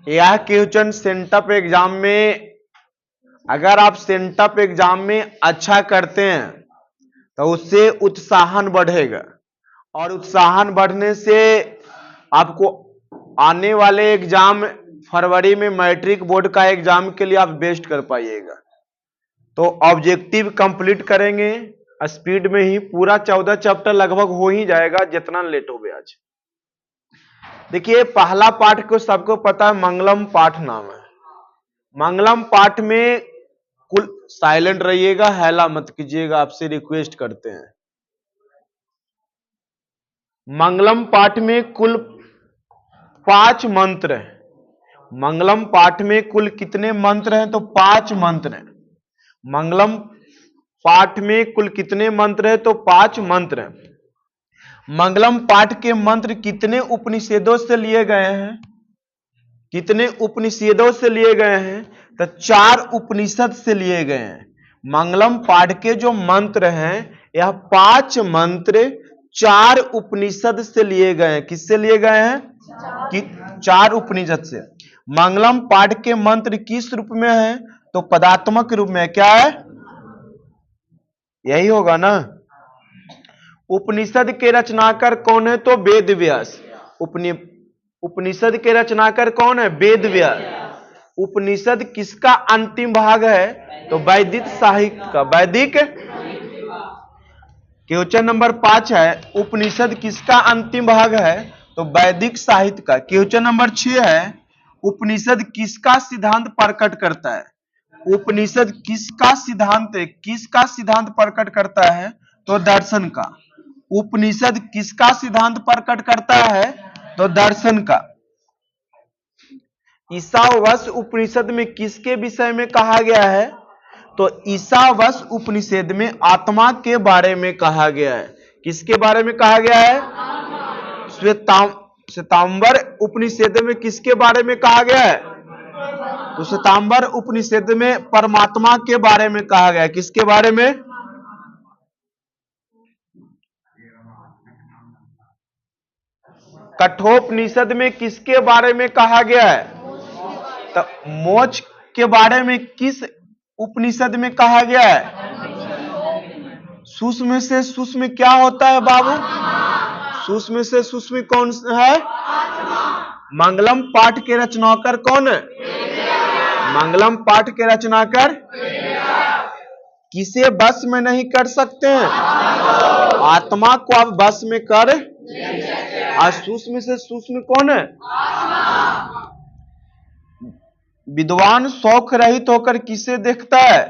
यह question sent up exam में, अगर आप सेंटअप एग्जाम में अच्छा करते हैं तो उससे उत्साहन बढ़ेगा, और उत्साहन बढ़ने से आपको आने वाले एग्जाम फरवरी में मैट्रिक बोर्ड का एग्जाम के लिए आप बेस्ट कर पाइएगा। तो ऑब्जेक्टिव कंप्लीट करेंगे स्पीड में ही, पूरा 14 चैप्टर लगभग हो ही जाएगा जितना लेट हो गया आज। देखिए पहला पाठ को सबको पता है, मंगलम पाठ नाम है। मंगलम पाठ में कुल साइलेंट रहिएगा, हैला मत कीजिएगा, आपसे रिक्वेस्ट करते हैं। मंगलम पाठ में कुल 5 मंत्र हैं। मंगलम पाठ में कुल कितने मंत्र हैं? तो 5 मंत्र हैं। मंगलम पाठ में कुल कितने मंत्र हैं? तो 5 मंत्र हैं। मंगलम पाठ के मंत्र कितने उपनिषदों से लिए गए हैं? कितने उपनिषदों से लिए गए हैं? तो 4 उपनिषद से लिए गए हैं। मंगलम पाठ के जो मंत्र हैं, यह 5 मंत्र 4 उपनिषद से लिए गए हैं। किससे लिए गए हैं? कि 4 उपनिषद से। मंगलम पाठ के मंत्र किस रूप में है? तो पदात्मक रूप में। क्या है? यही होगा ना। उपनिषद के रचनाकार कौन है? तो वेद व्यास। उपनिषद के रचनाकार कौन है? वेद व्यास। उपनिषद किसका अंतिम भाग है? तो वैदिक साहित्य का। वैदिक। क्वेश्चन नंबर 5 है, उपनिषद किसका अंतिम भाग है? तो वैदिक साहित्य का। क्वेश्चन नंबर 6 है, उपनिषद किसका सिद्धांत प्रकट करता है? उपनिषद किसका सिद्धांत प्रकट करता है? तो दर्शन का। उपनिषद किसका सिद्धांत प्रकट करता है? तो दर्शन का। ईशावास्य उपनिषद में किसके विषय में कहा गया है? तो ईशावास्य उपनिषद में आत्मा के बारे में कहा गया है। किसके बारे में कहा गया है? श्वेतांबर उपनिषद में किसके बारे में कहा गया है? तो श्वेतांबर उपनिषद में परमात्मा के बारे में कहा गया है। किसके बारे में? कठोपनिषद में किसके बारे में कहा गया है? तो मोक्ष के बारे में किस उपनिषद में कहा गया है? सूक्ष्म से सूक्ष्म क्या होता है बाबू? सूक्ष्म से सूक्ष्म कौन है? मंगलम पाठ के रचनाकार कौन है? मंगलम पाठ के रचनाकार किसे बस में नहीं कर सकते हैं? आत्मा को आप बस में कर। और सूक्ष्म से सूक्ष्म कौन है? विद्वान शौक रहित होकर किसे देखता है?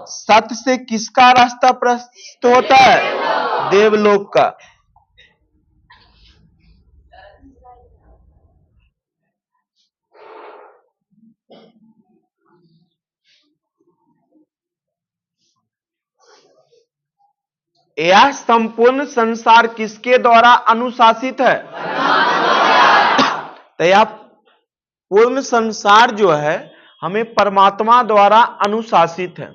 सत्य से किसका रास्ता प्रशस्त होता है? देवलोक का। यह संपूर्ण संसार किसके द्वारा अनुशासित है? तो यह पूर्ण संसार जो है हमें परमात्मा द्वारा अनुशासित है।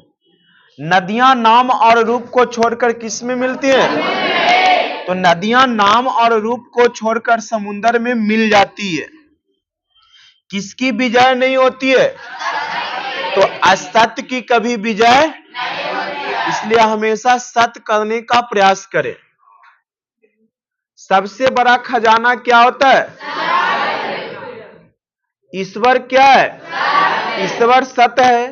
नदियां नाम और रूप को छोड़कर किस में मिलती हैं? तो नदियां नाम और रूप को छोड़कर समुद्र में मिल जाती है। किसकी विजय नहीं होती है? तो असत्य की कभी विजय नहीं होती है। इसलिए हमेशा सत्य करने का प्रयास करें। सबसे बड़ा खजाना क्या होता है? ईश्वर क्या है? ईश्वर सत्य है।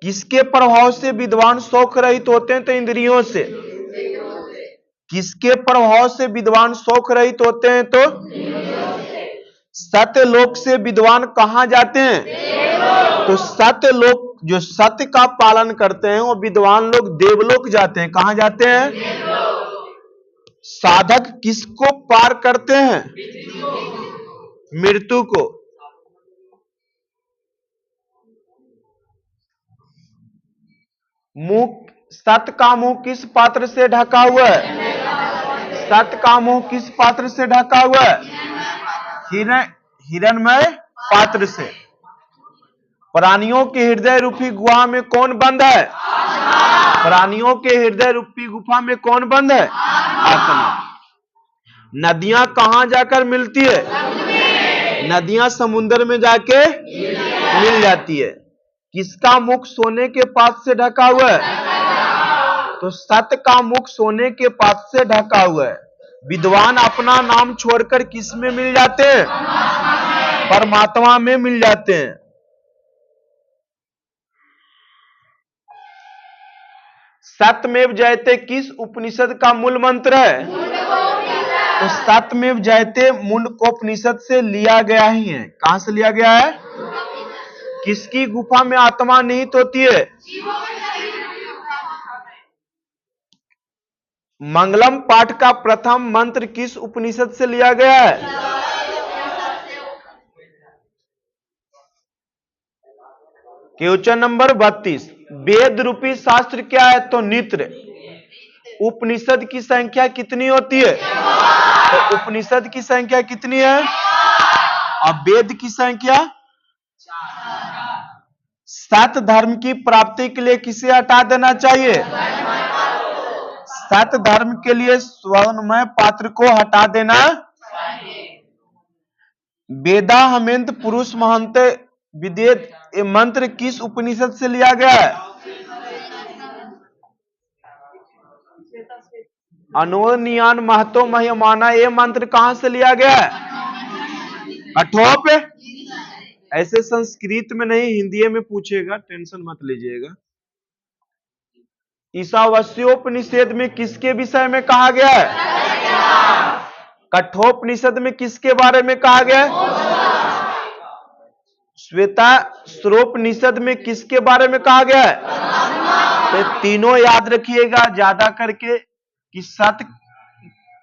किसके प्रभाव से विद्वान शौक रहित होते हैं? तो इंद्रियों से। किसके प्रभाव से विद्वान शौक रहित होते हैं? तो सत्य लोक से विद्वान कहां जाते हैं? तो सत्य लोक, जो सत्य का पालन करते हैं वो विद्वान लोग देवलोक जाते हैं। कहां जाते हैं? साधक किसको पार करते हैं? मृत्यु को। मुंह, सत्य का मुंह किस पात्र से ढका हुआ है? सत्य का मुंह किस पात्र से ढका हुआ है? हिरणमय पात्र से। प्राणियों के हृदय रूपी गुहा में कौन बंद है? प्राणियों के हृदय रूपी गुफा में कौन बंद है? आत्मा। नदियां कहां जाकर मिलती है? नदियां समुद्र में जाके मिल जाती है। किसका मुख सोने के पात से ढका हुआ है? तो सत्य का मुख सोने के पात से ढका हुआ है। विद्वान अपना नाम छोड़कर किस में मिल जाते हैं? परमात्मा में मिल जाते हैं। सत्यमेव जयते किस उपनिषद का मूल मंत्र है? तो सत्यमेव जयते मुंडकोपनिषद से लिया गया ही है। कहां से लिया गया है? किसकी गुफा में आत्मा निहित होती है? मंगलम पाठ का प्रथम मंत्र किस उपनिषद से लिया गया है? Question number 32। वेद रूपी शास्त्र क्या है? तो नित्र। उपनिषद की संख्या कितनी होती है? तो उपनिषद की संख्या कितनी है? और वेद की संख्या? सत्य धर्म की प्राप्ति के लिए किसे हटा देना चाहिए? सत्य धर्म के लिए स्वर्णमय पात्र को हटा देना। वेदा हमेंत पुरुष महंत विदेत ये मंत्र किस उपनिषद से लिया गया है? अनोनियान महतो महिमाना ये मंत्र कहां से लिया गया है? कठोप। ऐसे संस्कृत में नहीं, हिंदी में पूछेगा, टेंशन मत लीजिएगा। ईशावास्योपनिषद में किसके विषय में कहा गया है? कठोपनिषद में किसके बारे में कहा गया है? श्वेता श्रोपनिषद में किसके बारे में कहा गया है? तो तीनों याद रखिएगा ज्यादा करके कि सत्य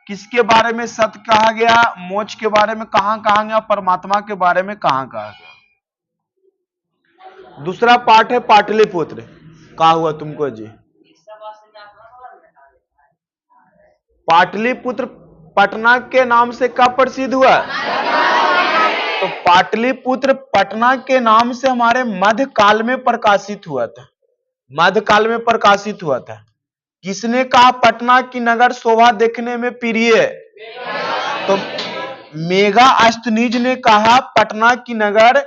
किसके बारे में सत्य कहा गया, मोक्ष के बारे में कहां कहा गया, परमात्मा के बारे में कहां कहा गया। दूसरा पाठ है पाटलिपुत्र। कहा हुआ तुमको जी? पाटलिपुत्र पटना के नाम से कब प्रसिद्ध हुआ? तो पाटलिपुत्र पटना के नाम से हमारे मध्यकाल में प्रकाशित हुआ था। मध्यकाल में प्रकाशित हुआ था। किसने कहा पटना की नगर शोभा देखने में प्रिय है? तो मेघा अष्टनिज ने कहा पटना की नगर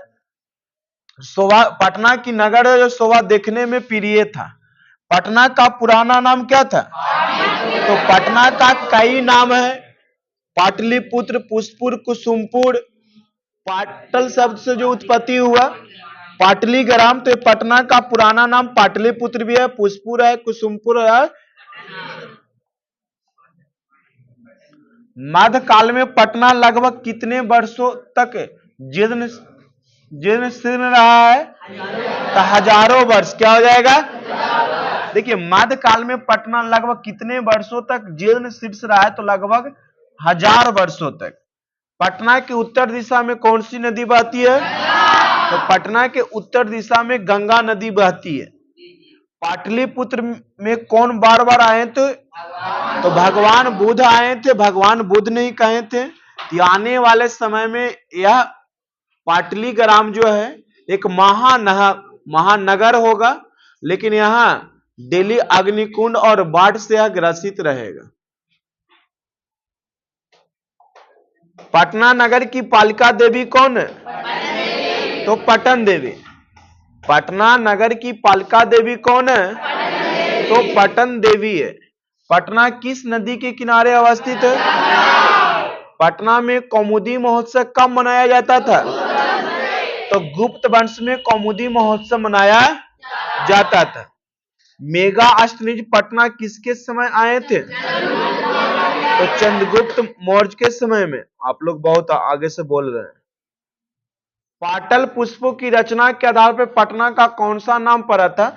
शोभा देखने में प्रिय था। पटना का पुराना नाम क्या था? तो पटना का कई नाम है। पाटलिपुत्र, पुष्पुर, कुसुमपुर। पाटल शब्द से जो उत्पत्ति हुआ पाटलीग्राम, तो पटना का पुराना नाम पाटलिपुत्र भी है, पुष्पुर है, कुसुमपुर है। मध्यकाल में पटना लगभग कितने वर्षों तक जीर्ण शीर्ण रहा है? तो हजारों वर्ष। क्या हो जाएगा? देखिए मध्यकाल में पटना लगभग कितने वर्षों तक जीर्ण शीर्ष रहा है? तो लगभग 1000 वर्षों तक। पटना के उत्तर दिशा में कौन सी नदी बहती है? तो पटना के उत्तर दिशा में गंगा नदी बहती है। पाटलिपुत्र में कौन बार बार आए थे? तो भगवान बुद्ध आए थे। भगवान बुद्ध ने ही कहे थे कि आने वाले समय में यह पाटलीग्राम जो है एक महानगर होगा, लेकिन यहाँ डेली अग्निकुंड और बाढ़ से यह ग्रसित रहेगा। पटना नगर की पालिका देवी कौन है? तो पटन देवी। पटना नगर की पालिका देवी कौन है? तो पटन देवी है। पटना किस नदी के किनारे अवस्थित है? पटना में कौमुदी महोत्सव कब मनाया जाता था? तो गुप्त वंश में कौमुदी महोत्सव मनाया जाता था। मेघा अष्टनिज पटना किसके समय आए थे? तो चंद्रगुप्त मौर्य के समय में। आप लोग बहुत आगे से बोल रहे हैं। पाटल पुष्पों की रचना के आधार पर पटना का कौन सा नाम पड़ा था?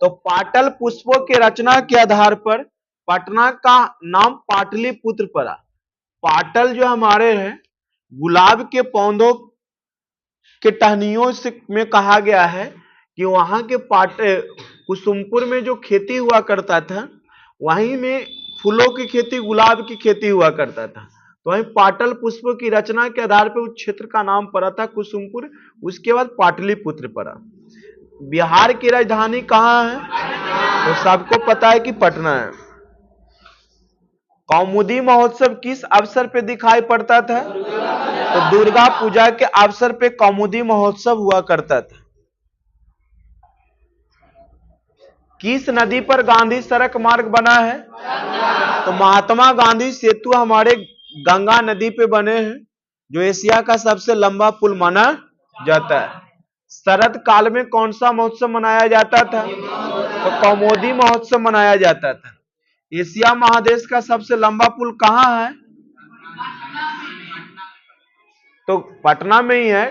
तो पाटल पुष्पों के रचना के आधार पर पटना का नाम पाटलिपुत्र पड़ा। पाटल जो हमारे हैं गुलाब के पौधों के टहनियों से में कहा गया है कि वहां के कुसुमपुर में जो खेती हुआ करता था, वहीं में फूलों की खेती, गुलाब की खेती हुआ करता था। तो वहीं पाटल पुष्पों की रचना के आधार पर उस क्षेत्र का नाम पड़ा था कुसुमपुर। उसके बाद पाटलिपुत्र पड़ा। बिहार की राजधानी कहाँ है? तो सबको पता है कि पटना है। कौमुदी महोत्सव किस अवसर पे दिखाई पड़ता था? तो दुर्गा पूजा के अवसर पे कौमुदी महोत्सव हुआ करता था। किस नदी पर गांधी सड़क मार्ग बना है? तो महात्मा गांधी सेतु हमारे गंगा नदी पे बने हैं, जो एशिया का सबसे लंबा पुल माना जाता है। शरद काल में कौन सा महोत्सव मनाया जाता था? तो कौमुदी महोत्सव मनाया जाता था। एशिया महादेश का सबसे लंबा पुल कहाँ है? तो पटना में ही है,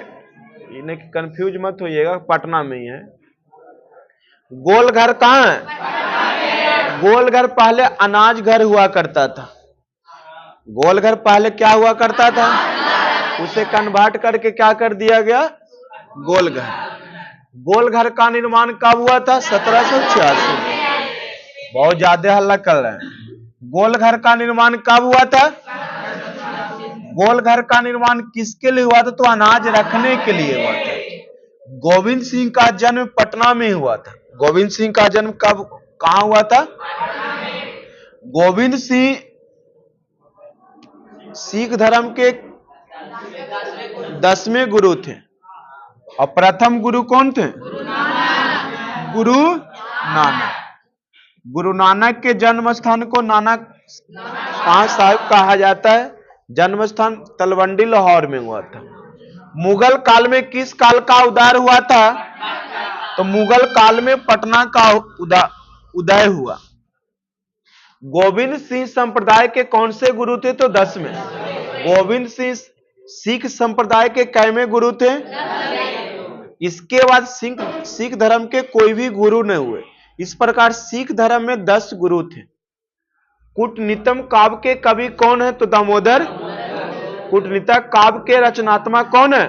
इन्हें कंफ्यूज मत होइएगा, पटना में ही है। गोल घर कहाँ है? गोल घर पहले अनाज घर हुआ करता था। गोल घर पहले क्या हुआ करता था? उसे कन्वर्ट करके क्या कर दिया गया? गोल घर। गोल घर का निर्माण कब हुआ था? 1786 में। बहुत ज्यादा हल्ला कर रहे हैं। गोल घर का निर्माण कब हुआ था? गोल घर का निर्माण किसके लिए हुआ था? तो अनाज रखने के लिए हुआ था। गोविंद सिंह का जन्म पटना में हुआ था। गोविंद सिंह का जन्म कब कहां हुआ था? गोविंद सिंह सिख धर्म के 10वें गुरु थे। और प्रथम गुरु कौन थे? गुरु नानक। गुरु नानक के जन्म स्थान को नानक साहिब कहा जाता है। जन्म स्थान तलवंडी लाहौर में हुआ था। मुगल काल में किस काल का उदय हुआ था? तो मुगल काल में पटना का उदय हुआ। गोविंद सिंह संप्रदाय के कौन से गुरु थे? तो 10वें। गोविंद सिंह सिख संप्रदाय के कैवें गुरु थे? इसके बाद सिख धर्म के कोई भी गुरु नहीं हुए। इस प्रकार सिख धर्म में 10 गुरु थे। कूटनीतम काव्य के कवि कौन है? तो दामोदर। कूटनीता काव्य के रचनात्मक कौन है?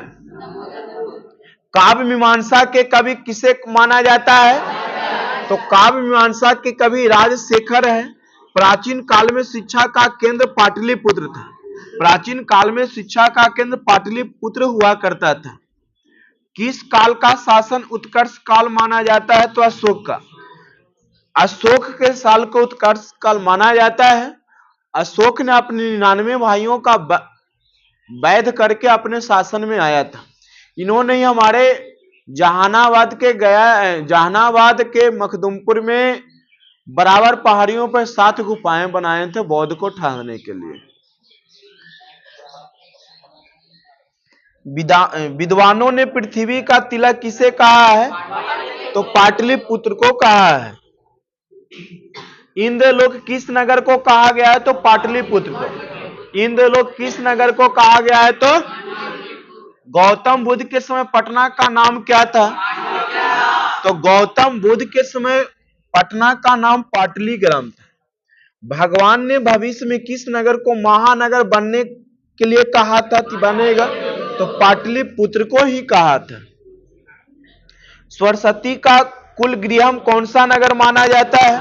काव्य मीमांसा के कवि किसे माना जाता है? तो काव्य मीमांसा के कवि राजशेखर है। प्राचीन काल में शिक्षा का केंद्र पाटलिपुत्र था। प्राचीन काल में शिक्षा का केंद्र पाटलिपुत्र हुआ करता था। किस काल का शासन उत्कर्ष काल माना जाता है? तो अशोक का। अशोक के साल को उत्कर्ष काल माना जाता है। अशोक ने अपने 99 भाइयों का वैध करके अपने शासन में आया था। इन्होंने ही हमारे जहानाबाद के मखदुमपुर में बराबर पहाड़ियों पर 7 गुफाएं बनाए थे बौद्ध को ठहरने के लिए। विद्वानों ने पृथ्वी का तिलक किसे कहा है? तो पाटलिपुत्र को कहा है। इंद्रलोक किस नगर को कहा गया है? तो पाटलिपुत्र को। इंद्रलोक किस नगर को कहा गया है? तो गौतम बुद्ध के समय पटना का नाम क्या था? तो गौतम बुद्ध के समय पटना का नाम पाटलिग्राम था। भगवान ने भविष्य में किस नगर को महानगर बनने के लिए कहा था कि बनेगा? तो पाटलिपुत्र को ही कहा था। सरस्वती का कुल गृह कौन सा नगर माना जाता है?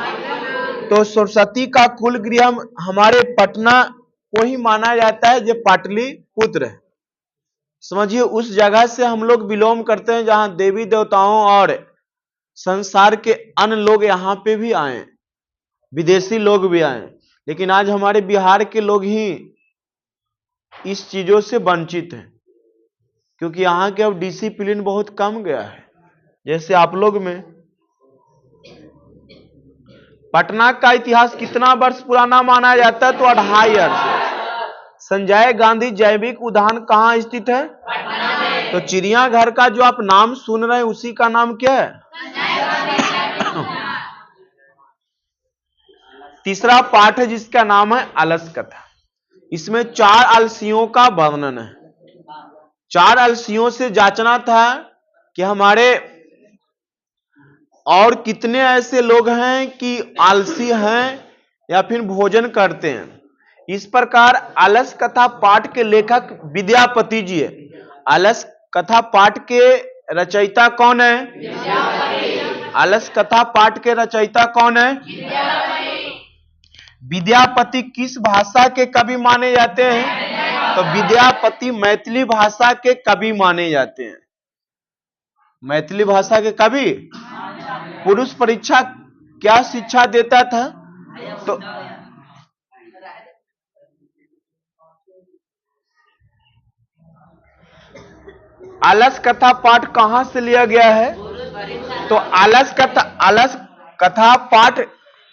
तो सरस्वती का कुल गृह हमारे पटना को ही माना जाता है, जो पाटलिपुत्र है। समझिए, उस जगह से हम लोग बिलोंग करते हैं जहां देवी देवताओं और संसार के अन्य लोग यहां पे भी आए, विदेशी लोग भी आए। लेकिन आज हमारे बिहार के लोग ही इस चीजों से वंचित हैं, क्योंकि यहाँ के अब डिसिप्लिन बहुत कम गया है। जैसे आप लोग में पटना का इतिहास कितना वर्ष पुराना माना जाता है? तो 2.5 वर्ष। संजय गांधी जैविक उद्यान कहाँ स्थित है? तो चिड़ियाघर का जो आप नाम सुन रहे हैं उसी का नाम क्या है? तीसरा पाठ है जिसका नाम है अलस कथा। इसमें 4 अलसियों का वर्णन है। 4 अलसियों से जांचना था कि हमारे और कितने ऐसे लोग हैं कि आलसी हैं या फिर भोजन करते हैं। इस प्रकार अलस कथा पाठ के लेखक विद्यापति जी है। अलस कथा पाठ के रचयिता कौन है? अलस कथा पाठ के रचयिता कौन है? विद्यापति किस भाषा के कवि माने जाते हैं? तो विद्यापति मैथिली भाषा के कवि माने जाते हैं। मैथिली भाषा के कवि। पुरुष परीक्षा क्या शिक्षा देता था? तो आलस कथा पाठ कहां से लिया गया है? तो आलस कथा पाठ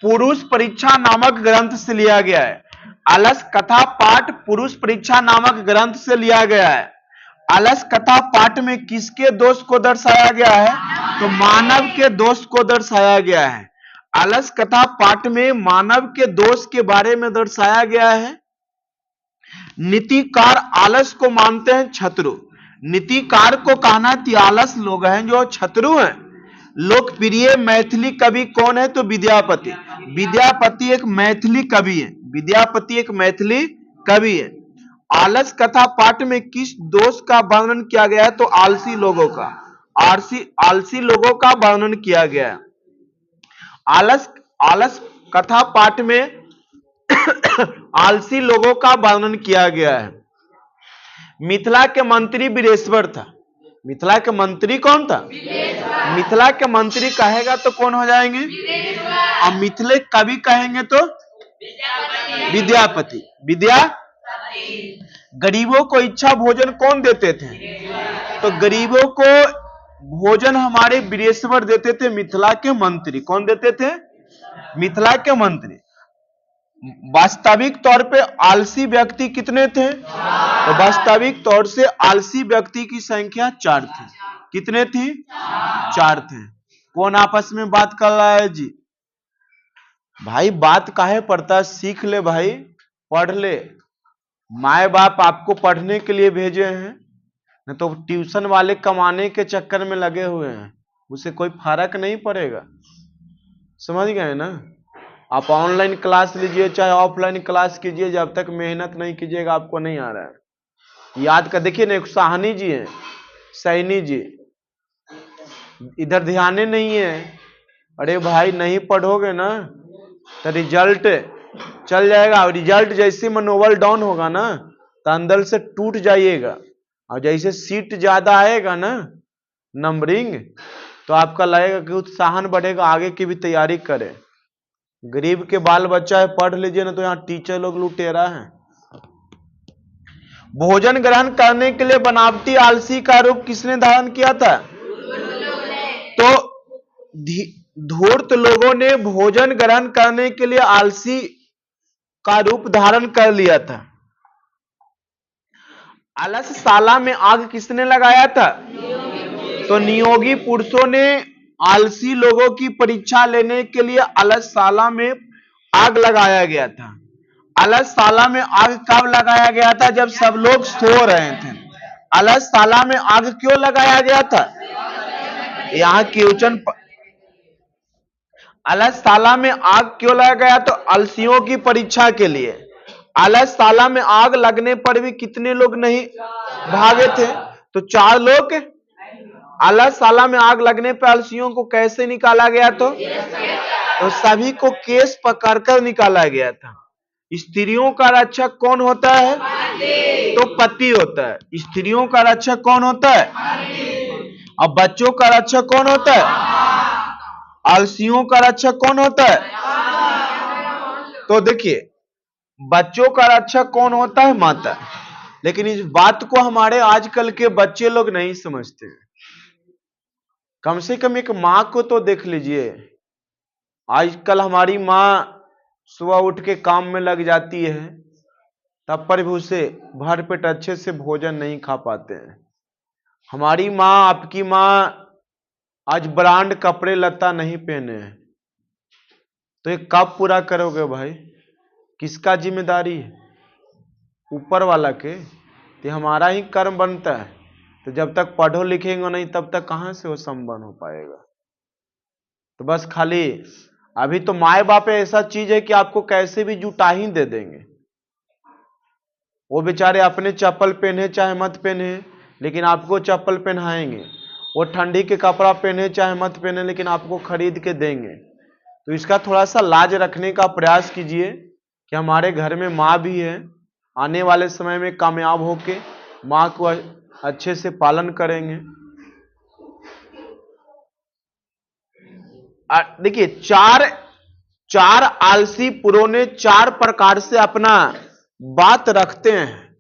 पुरुष परीक्षा नामक ग्रंथ से लिया गया है। आलस कथा पाठ पुरुष परीक्षा नामक ग्रंथ से लिया गया है। आलस कथा पाठ में किसके दोष को दर्शाया गया है? तो मानव के दोष को दर्शाया गया है। आलस कथा पाठ में मानव के दोष के बारे में दर्शाया गया है। नीतिकार आलस को मानते हैं शत्रु। नीतिकार को कहना आलस लोग हैं जो शत्रु हैं। लोकप्रिय मैथिली कवि कौन है? तो विद्यापति। विद्यापति एक मैथिली कवि है। विद्यापति एक मैथिली कवि है। आलस कथा पाठ में किस दोष का वर्णन किया गया है? तो आलसी लोगों का। आलसी लोगों का वर्णन किया गया है। आलस कथा पाठ में आलसी लोगों का वर्णन किया गया है। मिथिला के मंत्री वीरेश्वर था। मिथिला के मंत्री कौन था? मिथिला के मंत्री कहेगा तो कौन हो जाएंगे? और मिथिले कवि कहेंगे तो विद्यापति। गरीबों को इच्छा भोजन कौन देते थे? तो गरीबों को भोजन हमारे वीरेश्वर देते थे। मिथिला के मंत्री कौन देते थे? मिथिला के मंत्री। वास्तविक तौर पे आलसी व्यक्ति कितने थे? तो वास्तविक तौर से आलसी व्यक्ति की संख्या 4 थी। कितने थी? 4 थे। कौन आपस में बात कर रहा है जी? भाई बात काहे पड़ता है? सीख ले भाई, पढ़ ले। माए बाप आपको पढ़ने के लिए भेजे हैं, न तो ट्यूशन वाले कमाने के चक्कर में लगे हुए हैं। उससे कोई फर्क नहीं पड़ेगा। समझ गए ना? आप ऑनलाइन क्लास लीजिए चाहे ऑफलाइन क्लास कीजिए, जब तक मेहनत नहीं कीजिएगा आपको नहीं आ रहा है। याद कर देखिए ना, एक साहनी जी हैं, सैनी जी, इधर ध्यान नहीं है। अरे भाई नहीं पढ़ोगे ना तो रिजल्ट चल जाएगा। रिजल्ट जैसे मनोबल डाउन होगा ना तो अंदर से टूट जाइएगा। और जैसे सीट ज्यादा आएगा ना नंबरिंग, तो आपका लगेगा कि उत्साहन बढ़ेगा, आगे की भी तैयारी करें। गरीब के बाल बच्चा है, पढ़ लीजिए ना तो यहाँ टीचर लोग लुटेरा है। भोजन ग्रहण करने के लिए बनावटी आलसी का रूप किसने धारण किया था? तो धूर्त लोगों ने भोजन ग्रहण करने के लिए आलसी का रूप धारण कर लिया था। आलसशाला में आग किसने लगाया था? तो नियोगी पुरुषों ने आलसी लोगों की परीक्षा लेने के लिए आलसशाला में आग लगाया गया था। आलसशाला में आग कब लगाया गया था? जब सब लोग सो रहे थे। आलसशाला में आग क्यों लगाया गया था? यहाँ क्वेश्चन। आलसशाला में आग क्यों लगाया गया? तो आलसियों की परीक्षा के लिए। आलसशाला में आग लगने पर भी कितने लोग नहीं भागे थे? तो 4 लोग। आलसशाला में आग लगने पर आलसियों को कैसे निकाला गया? तो सभी को केस पकड़कर निकाला गया था। स्त्रियों का रक्षक कौन होता है? तो पति होता है। स्त्रियों का रक्षक कौन होता है? और बच्चों का रक्षक कौन होता है? आलसियों का रक्षक कौन होता है? तो देखिए, बच्चों का रक्षक कौन होता है? माता। लेकिन इस बात को हमारे आजकल के बच्चे लोग नहीं समझते। कम से कम एक माँ को तो देख लीजिए। आजकल हमारी माँ सुबह उठ के काम में लग जाती है, तब पर भी उसे भर पेट अच्छे से भोजन नहीं खा पाते हैं। हमारी माँ, आपकी माँ आज ब्रांड कपड़े लत्ता नहीं पहने हैं, तो ये कब पूरा करोगे भाई? किसका जिम्मेदारी है? ऊपर वाला के। तो हमारा ही कर्म बनता है। तो जब तक पढ़ो लिखेंगे नहीं तब तक कहां से वो संपन्न हो पाएगा? तो बस खाली अभी तो माए बाप ऐसा चीज है कि आपको कैसे भी जूता ही दे देंगे। वो बेचारे अपने चप्पल पहने चाहे मत पहने, लेकिन आपको चप्पल पहनाएंगे। वो ठंडी के कपड़ा पहने चाहे मत पहने, लेकिन आपको खरीद के देंगे। तो इसका थोड़ा सा लाज रखने का प्रयास कीजिए कि हमारे घर में माँ भी है। आने वाले समय में कामयाब होके माँ को अच्छे से पालन करेंगे। देखिए, चार आलसी पुरों ने 4 प्रकार से अपना बात रखते हैं।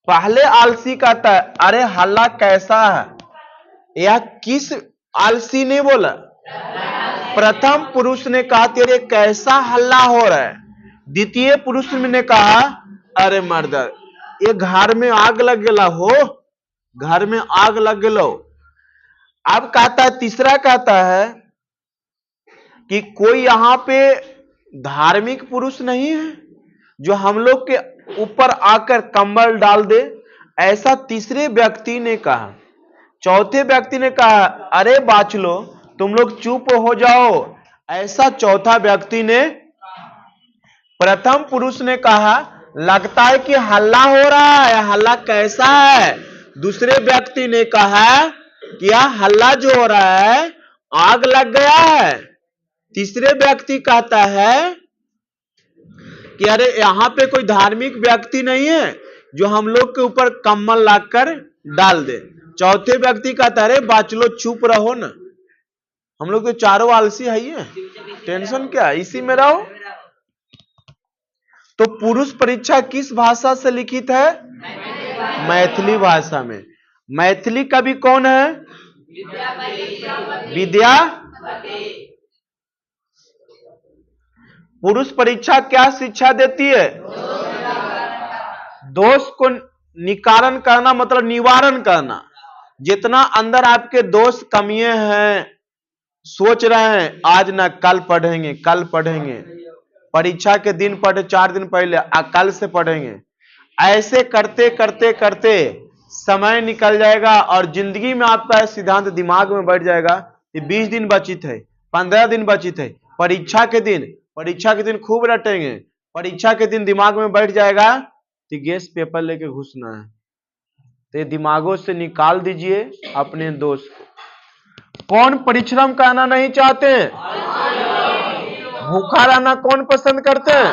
पहले आलसी कहता है अरे हल्ला कैसा है, यह किस आलसी ने बोला? प्रथम पुरुष ने कहा तेरे कैसा हल्ला हो रहा है। द्वितीय पुरुष ने कहा अरे मर्द ये घर में आग लग गया हो, घर में आग लग गया। अब कहता है, तीसरा कहता है कि कोई यहां पे धार्मिक पुरुष नहीं है जो हम लोग के ऊपर आकर कंबल डाल दे, ऐसा तीसरे व्यक्ति ने कहा। चौथे व्यक्ति ने कहा अरे बाचलो तुम लोग चुप हो जाओ, ऐसा चौथा व्यक्ति ने। प्रथम पुरुष ने कहा लगता है कि हल्ला हो रहा है, हल्ला कैसा है? दूसरे व्यक्ति ने कहा कि यह हल्ला जो हो रहा है आग लग गया है। तीसरे व्यक्ति कहता है कि अरे यहां पे कोई धार्मिक व्यक्ति नहीं है जो हम लोग के ऊपर कम्बल लाकर डाल दे। चौथे व्यक्ति कहता है अरे बाचलो चुप रहो ना, हम लोग तो चारों आलसी है, टेंशन क्या है, इसी में रहो। तो पुरुष परीक्षा किस भाषा से लिखित है? मैथिली भाषा में। मैथिली कवि कौन है? विद्या। पुरुष परीक्षा क्या शिक्षा देती है? दोष को निकारण करना, मतलब निवारण करना। जितना अंदर आपके दोष कमियां हैं, सोच रहे हैं आज ना कल पढ़ेंगे, कल पढ़ेंगे, परीक्षा के दिन पढ़े 4 दिन पहले, कल से पढ़ेंगे, ऐसे करते करते करते समय निकल जाएगा और जिंदगी में आपका सिद्धांत दिमाग में बैठ जाएगा कि 20 दिन बचित है, 15 दिन बचित है, परीक्षा के दिन खूब रटेंगे, परीक्षा के दिन दिमाग में बैठ जाएगा कि गेस्ट पेपर लेके घुसना है। तो ये दिमागों से निकाल दीजिए अपने दोस्त को। कौन परिश्रम करना नहीं चाहते हैं? भूखा रहना कौन पसंद करते हैं?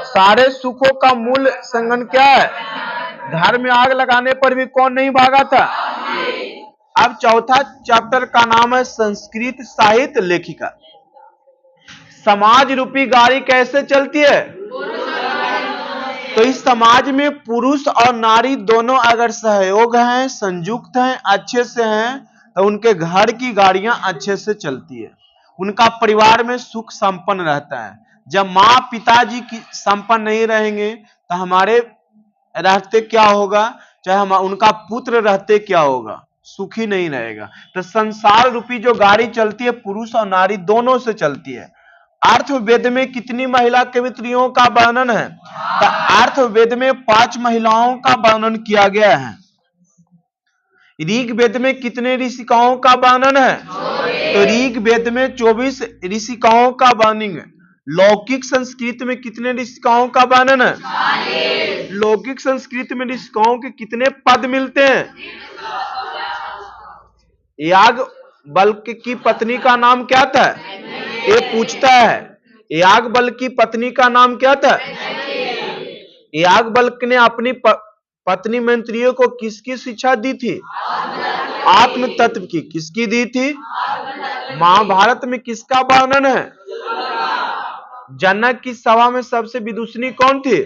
सारे सुखों का मूल संगन क्या है? घर में आग लगाने पर भी कौन नहीं भागा था? अब चौथा चैप्टर का नाम है संस्कृत साहित्य लेखिका। समाज रूपी गाड़ी कैसे चलती है? तो इस समाज में पुरुष और नारी दोनों अगर सहयोग हैं, संयुक्त हैं, अच्छे से हैं, तो उनके घर की गाड़ियां अच्छे से चलती है, उनका परिवार में सुख संपन्न रहता है। जब माँ पिताजी की संपन्न नहीं रहेंगे तो हमारे रहते क्या होगा, चाहे हम उनका पुत्र रहते क्या होगा, सुखी नहीं रहेगा। तो संसार रूपी जो गाड़ी चलती है पुरुष और नारी दोनों से चलती है। अर्थवेद में कितनी महिला कवित्रियों का वर्णन है? तो अर्थवेद में 5 महिलाओं का वर्णन किया गया है। ऋग्वेद में कितने ऋषिकाओं का वर्णन है? तो ऋग्वेद में 24 ऋषिकाओं का वर्णन है। लौकिक संस्कृत में कितने ऋषिकाओं का वर्णन है? लौकिक संस्कृत में ऋषिकाओं के कितने पद मिलते हैं? याज्ञवल्क्य की पत्नी का नाम क्या था? ये पूछता है याज्ञवल्क्य की पत्नी का नाम क्या था? याज्ञवल्क्य ने अपनी पत्नी मैत्रेयी को किसकी शिक्षा दी थी? आत्म तत्व की। किसकी दी थी? महाभारत में किसका वर्णन है? जनक की सभा में सबसे विदुषी कौन थी?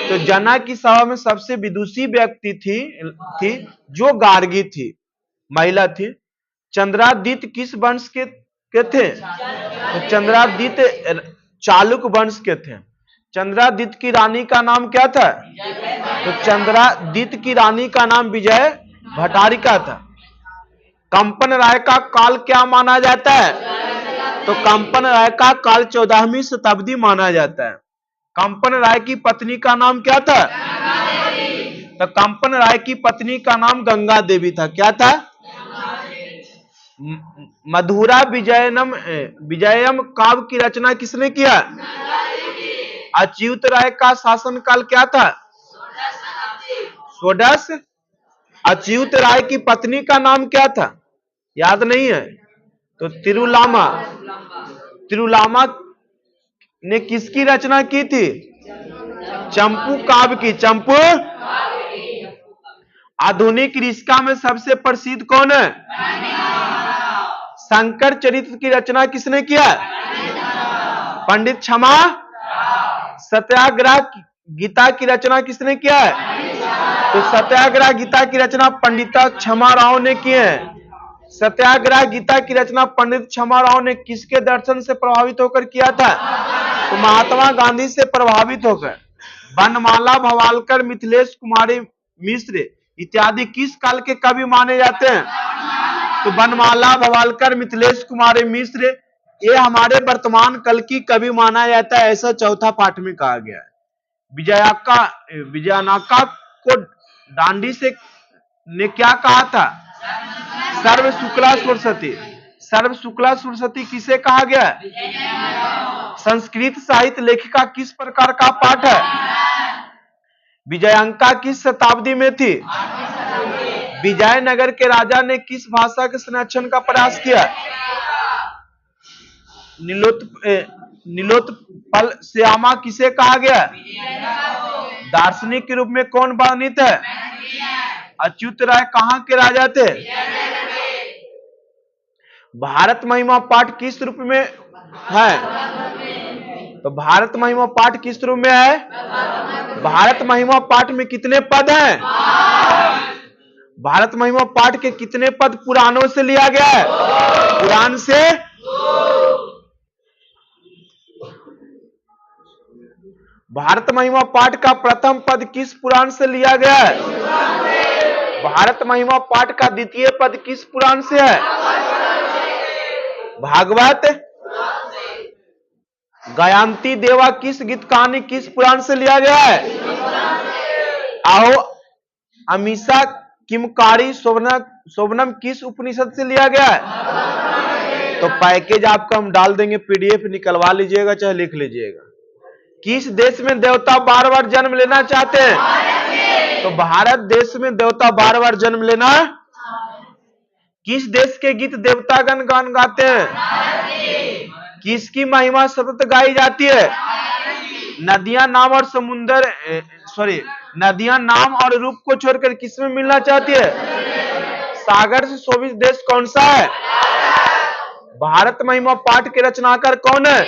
तो जनक की सभा में सबसे विदुषी व्यक्ति थी जो गार्गी थी, महिला थी। चंद्रादित्य किस वंश के थे? तो चंद्रादित्य चालुक वंश के थे। चंद्रादित्य की रानी का नाम क्या था? तो चंद्रादित्य की रानी का नाम विजय भट्टारिका था। कंपन राय का काल क्या माना जाता है? तो कंपन राय का काल 14वीं शताब्दी माना जाता है। कंपन राय की पत्नी का नाम क्या था? तो कंपन राय की पत्नी का नाम गंगा देवी था। क्या था? मधुरा विजयम काव्य की रचना किसने किया? अच्युत राय का शासनकाल क्या था? षोडश। अच्युत राय की पत्नी का नाम क्या था? याद नहीं है? तो तिरुलामा ने किसकी रचना की थी? चंपू काव्य की। चंपू। आधुनिक ऋषिका में सबसे प्रसिद्ध कौन है? शंकर चरित्र की रचना किसने किया? पंडित क्षमा। सत्याग्रह गीता की रचना किसने किया है? तो सत्याग्रह गीता की रचना पंडित क्षमा राव ने की है। सत्याग्रह गीता की रचना पंडित क्षमा राव ने किसके दर्शन से प्रभावित होकर किया था? तो महात्मा गांधी से प्रभावित होकर। बनमाला भवालकर, मिथिलेश कुमारी मिश्र इत्यादि किस काल के कवि माने जाते हैं? तो बनमाला भवालकर, मिथिलेश कुमारी मिश्र ये हमारे वर्तमान काल की कवि माना जाता है, ऐसा चौथा पाठ में कहा गया है। विजयानाका को डांडी से ने क्या कहा था? सर्व शुक्ला सरस्वती। सर्व शुक्ला सरस्वती किसे कहा गया? संस्कृत साहित्य लेखिका किस प्रकार का पाठ है? विजयांका किस शताब्दी में थी? विजयनगर के राजा ने किस भाषा के संरक्षण का प्रयास किया? नीलोत्पल श्यामा किसे कहा गया? दार्शनिक के रूप में कौन वर्णित है? अच्युत राय कहां के राजा थे? भारत महिमा पाठ किस रूप में है? तो भारत महिमा पाठ किस रूप में है? भारत महिमा पाठ में कितने पद हैं? भारत महिमा पाठ के कितने पद पुराणों से लिया गया है? पुराण से। भारत महिमा पाठ का प्रथम पद किस पुराण से लिया गया है? भारत महिमा पाठ का द्वितीय पद किस पुराण से है? भागवत। गायंती देवा किस गीत कहानी किस पुराण से लिया गया है? आओ अमीषा किमकारी शोभनम किस उपनिषद से लिया गया है? तो पैकेज आपको हम डाल देंगे, पीडीएफ निकलवा लीजिएगा चाहे लिख लीजिएगा। किस देश में देवता बार बार जन्म लेना चाहते हैं? तो भारत देश में देवता बार बार जन्म लेना। किस देश के गीत देवतागण गान गाते हैं? किसकी महिमा सतत गाई जाती है? नदियां नाम और समुंदर नदियां नाम और रूप को छोड़कर किसमें मिलना चाहती है? सागर से शोभित देश कौन सा है? भारत महिमा पाठ के रचनाकार कौन है?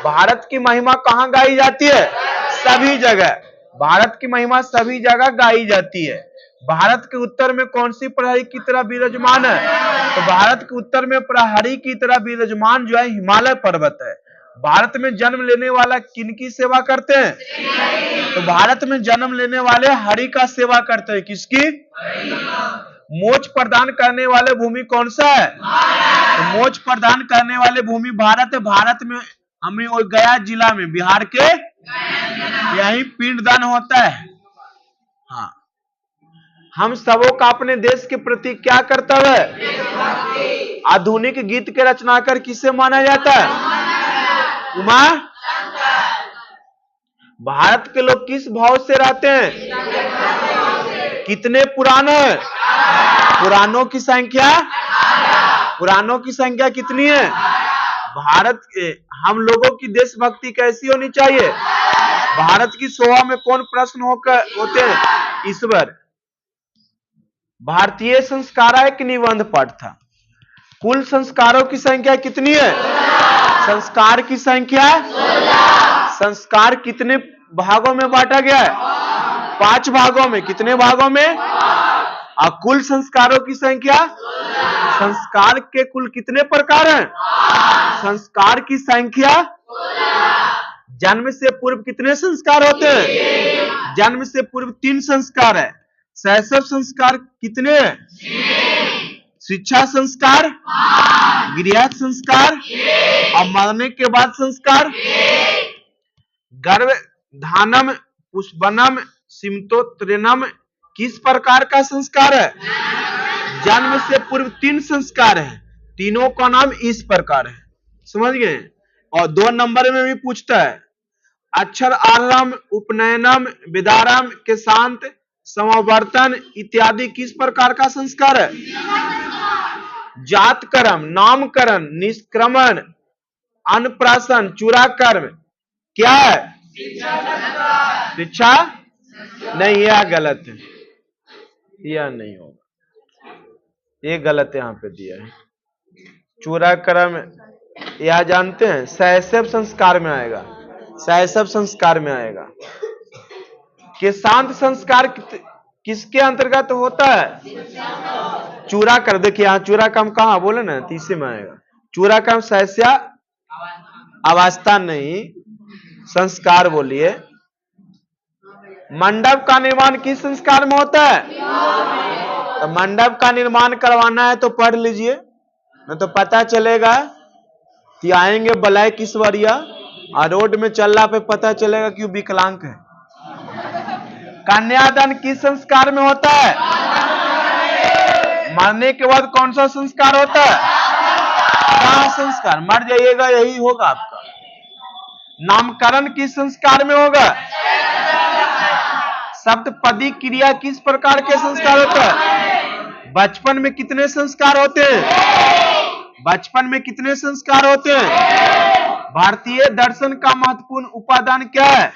भारत की महिमा कहां गाई जाती है? सभी जगह। भारत की महिमा सभी जगह गाई जाती है। भारत के उत्तर में कौन सी प्रहरी की तरह विराजमान है? तो भारत के उत्तर में प्रहरी की तरह विराजमान जो है हिमालय पर्वत है। भारत में जन्म लेने वाला किनकी सेवा करते हैं? तो भारत में जन्म लेने वाले हरि का सेवा करते हैं। किसकी? मोक्ष प्रदान करने वाले भूमि कौन सा है? तो मोक्ष प्रदान करने वाले भूमि भारत है। भारत में हमें और गया जिला में बिहार के यही पिंडदान होता है। हाँ, हम सबों का अपने देश के प्रति क्या कर्तव्य है? आधुनिक गीत के रचनाकार किसे माना जाता है? उमा। भारत के लोग किस भाव से रहते हैं? कितने पुराण है? पुराणों की संख्या? पुराणों की संख्या कितनी है? भारत के हम लोगों की देशभक्ति कैसी होनी चाहिए? भारत की शोभा में कौन प्रश्न होते हैं? ईश्वर। भारतीय संस्कार एक निबंध पाठ था। कुल संस्कारों की संख्या कितनी है? संस्कार की संख्या? संस्कार कितने भागों में बांटा गया है? 5 भागों में। कितने भागों में? और कुल संस्कारों की संख्या? संस्कार के कुल कितने प्रकार हैं? संस्कार की संख्या? जन्म से पूर्व कितने संस्कार होते हैं? जन्म से पूर्व 3 संस्कार है। शैशव संस्कार कितने हैं? शिक्षा संस्कार, गृह संस्कार और मरने के बाद संस्कार। गर्भ धानम, पुष्पनम, सिमतोत्रेनम किस प्रकार का संस्कार है? जन्म से पूर्व 3 संस्कार है। तीनों का नाम इस प्रकार है। समझ गए? और 2 नंबर में भी पूछता है अक्षर आरंभ, उपनयनम, विदारम के शांत, समावर्तन इत्यादि किस प्रकार का संस्कार है? जातकर्म, नामकरण, निष्क्रमण, अन्नप्राशन, चूड़ाकर्म क्या है? शिक्षा नहीं, यह गलत है, यह नहीं होगा, ये गलत यहां पे दिया है। चूड़ाकर्म यह जानते हैं? शैशव संस्कार में आएगा, शैशव संस्कार में आएगा। कि शांत संस्कार किसके अंतर्गत होता है? चूरा कर, देखिए यहाँ चूरा काम कहाँ बोले ना, तीसरे में आएगा। चूरा काम सहस्या अवस्था नहीं, संस्कार बोलिए। मंडप का निर्माण किस संस्कार में होता है? तो मंडप का निर्माण करवाना है तो पढ़ लीजिए, नहीं तो पता चलेगा कि आएंगे बलय किश्वरिया और रोड में चल रहा पे पता चलेगा कि वो विकलांग है। कन्यादान किस संस्कार में होता है? मरने के बाद कौन सा संस्कार होता है? दाह संस्कार। मर जाइएगा यही होगा आपका। नामकरण किस संस्कार में होगा? सप्तपदी क्रिया किस प्रकार के संस्कार होता है? बचपन में कितने संस्कार होते हैं? बचपन में कितने संस्कार होते हैं? भारतीय दर्शन का महत्वपूर्ण उपादान क्या है?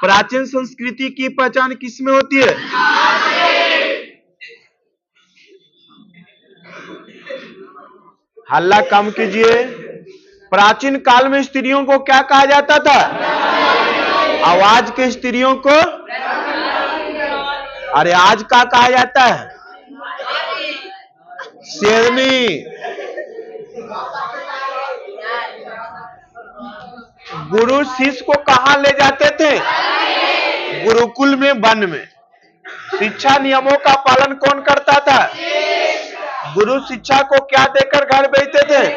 प्राचीन संस्कृति की पहचान किसमें होती है? हल्ला कम कीजिए। प्राचीन काल में स्त्रियों को क्या कहा जाता था? आवाज के स्त्रियों को, अरे आज क्या कहा जाता है? शेरनी। गुरु शिष्य को कहां ले जाते थे? गुरुकुल में, वन में। शिक्षा नियमों का पालन कौन करता था? गुरु शिक्षा को क्या देकर घर भेजते थे?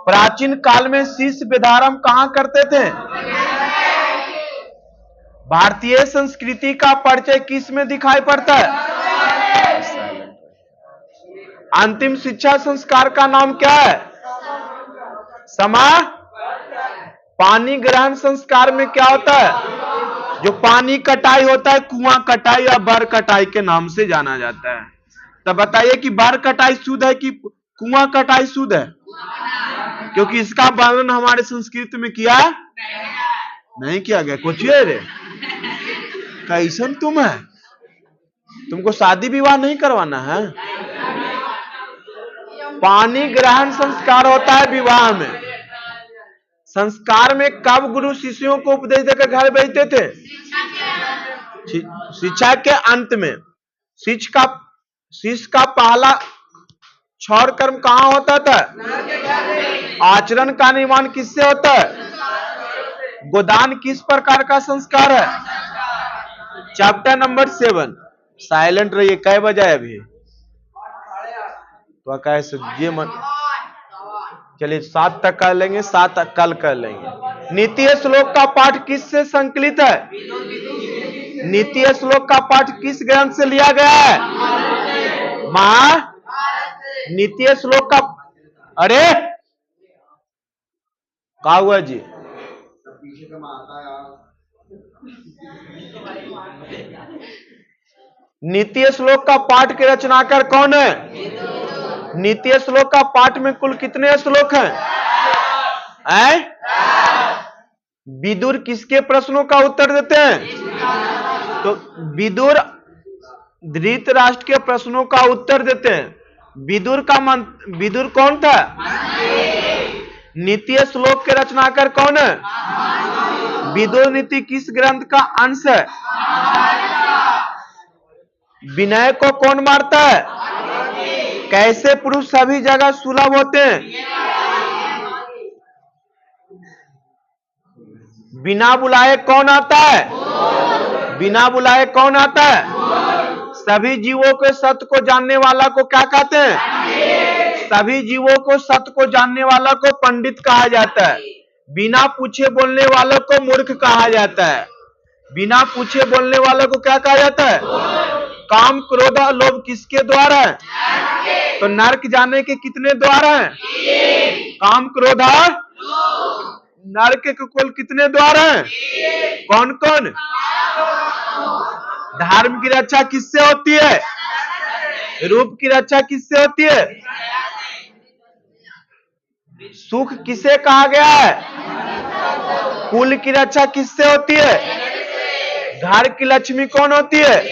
प्राचीन काल में शिष्य विधारम कहां करते थे? भारतीय संस्कृति का परिचय किस में दिखाई पड़ता है? अंतिम शिक्षा संस्कार का नाम क्या है? समा। पानी ग्रहण संस्कार में क्या होता है? जो पानी कटाई होता है, कुआं कटाई या बर कटाई के नाम से जाना जाता है। तब बताइए कि बर कटाई शुद्ध है कि कुआं कटाई शुद्ध है? क्योंकि इसका वर्णन हमारे संस्कृत में किया नहीं किया गया। कोचिए रे, कैसन तुम है? तुमको शादी विवाह नहीं करवाना है? पानी ग्रहण संस्कार होता है विवाह में। संस्कार में कब गुरु शिष्यों को उपदेश देकर घर भेजते थे? शिक्षा के अंत में। शिष्य का पहला क्षौर कर्म कहां होता था? आचरण का निर्माण किससे होता है? गोदान किस प्रकार का संस्कार है? Chapter number 7। साइलेंट रहिए। कै बजे अभी तो कैसे ये मन, चलिए 7 तक कर लेंगे, 7 तक कल कर लेंगे। नीतीय श्लोक का पाठ किससे संकलित है? नीतीय श्लोक का पाठ किस ग्रंथ से लिया गया है? नीतीय श्लोक का, अरे क्या हुआ जी? नीतीय श्लोक का पाठ के रचनाकार कौन है? नीतीय श्लोक का पाठ में कुल कितने श्लोक हैं? विदुर किसके प्रश्नों का उत्तर देते हैं? तो विदुर धृतराष्ट्र के प्रश्नों का उत्तर देते हैं। विदुर कौन था? नीतीय श्लोक के रचनाकार कौन है? विदुर नीति किस ग्रंथ का अंश है? विनय को कौन मारता है? कैसे पुरुष सभी जगह सुलभ होते हैं? बिना बुलाए कौन आता है? बिना बुलाए कौन आता है? सभी जीवों के सत्य को जानने वाला को क्या कहते हैं? सभी जीवों को सत्य को जानने वाला को पंडित कहा जाता है। बिना पूछे बोलने वालों को मूर्ख कहा जाता है। बिना पूछे बोलने वालों को क्या कहा जाता है? काम, क्रोध और लोभ किसके द्वारा है? तो नरक जाने के कितने द्वार हैं? काम, क्रोध और नरक के कुल कितने द्वार हैं? कौन कौन? धर्म की रक्षा किससे होती है? रूप की रक्षा किससे होती है? सुख किसे कहा गया है? कुल की रक्षा किससे होती है? घर की लक्ष्मी कौन होती है?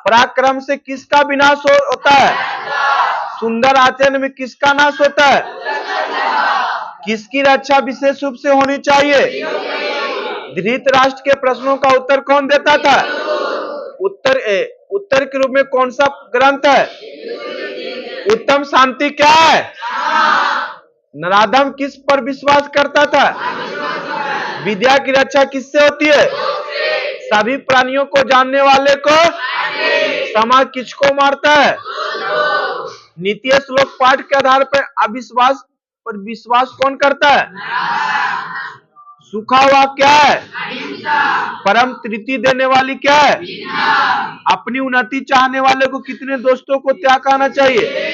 पराक्रम से किसका विनाश होता है? सुंदर आचरण में किसका नाश होता है? किसकी रक्षा विशेष रूप से होनी चाहिए? धृतराष्ट्र के प्रश्नों का उत्तर कौन देता था? उत्तर के रूप में कौन सा ग्रंथ है? उत्तम शांति क्या है? नराधम किस पर विश्वास करता था? विद्या की रक्षा किससे होती है? सभी प्राणियों को जानने वाले को समाज किसको मारता है? नीतीय श्लोक पाठ के आधार पर विश्वास कौन करता है? सूखा हुआ क्या है? परम तृप्ति देने वाली क्या है? अपनी उन्नति चाहने वाले को कितने दोस्तों को त्याग करना चाहिए?